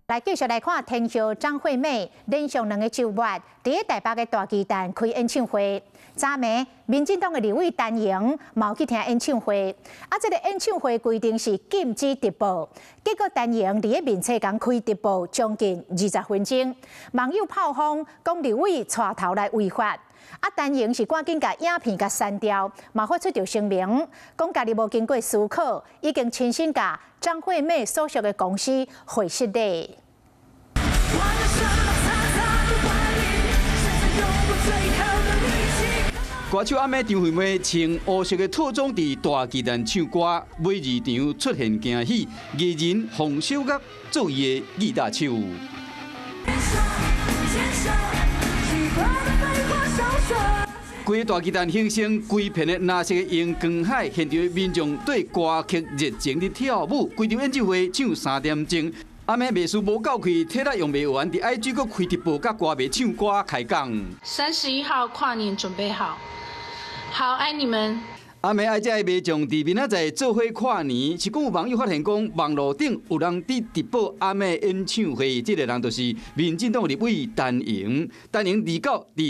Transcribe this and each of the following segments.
来继续来看天后张惠妹连续2个周末伫台北的大巨蛋开演唱会。昨暝，民进党的立委陈莹嘛有去听演唱会，这个演唱会规定是禁止直播，结果陈莹伫个面册讲开直播将近20分钟，网友炮轰讲立委带头来违法。陈莹是赶紧把影片给删掉，嘛发出条声明，讲家己无经过思考，已经亲身甲张惠妹所属的公司回失礼。歌手阿妹张惠妹穿黑色的套装伫大巨蛋唱歌，尾二场出现惊喜，艺人洪小岳做伊的二大手。规个大巨蛋形成规片的蓝色的荧光海，现场的民众对歌曲热情地跳舞。规场演唱会唱3点钟，阿妹袂输无够气，体力用袂完，伫 IG 阁开直播，甲歌迷唱歌开讲。31号跨年准备好，好爱你们。阿妹爱遮迷众伫明仔载做伙跨年，是讲有网友发现讲网络顶有人伫直播阿妹演唱会，这个人就是民进党立委陈莹。陈莹伫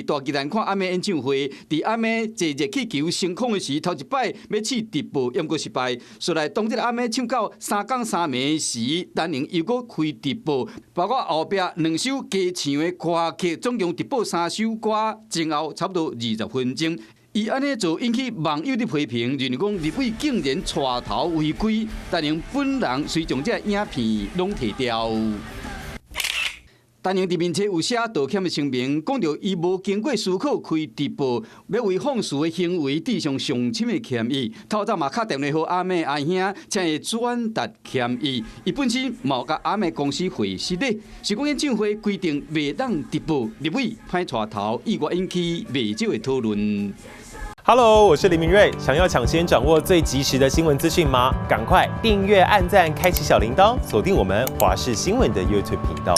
大巨蛋看阿妹演唱会，伫阿妹坐热气球升空的时，头一摆要试直播，结果失败。后来当日阿妹唱到3更3暝时，陈莹又搁开直播，包括后壁2首加唱的歌曲，总共直播3首歌，前后差不多20分钟。伊安尼做引起网友的批评，认为讲立委竟然带头违规，陈莹本人虽将这影片拢摕掉。陈莹伫面册有写道歉的声明，讲到伊无经过思考开直播，要为放肆的行为致上上深的歉意。透早嘛敲电话给阿妹阿兄，请伊转达歉意。伊本身嘛有甲阿妹公司回失礼，是讲演唱会规定袂当直播，立委歹带头，意外引起袂少的讨论。Hello， 我是林明瑞。想要抢先掌握最及时的新闻资讯吗？赶快订阅、按赞、开启小铃铛，锁定我们华视新闻的 YouTube 频道。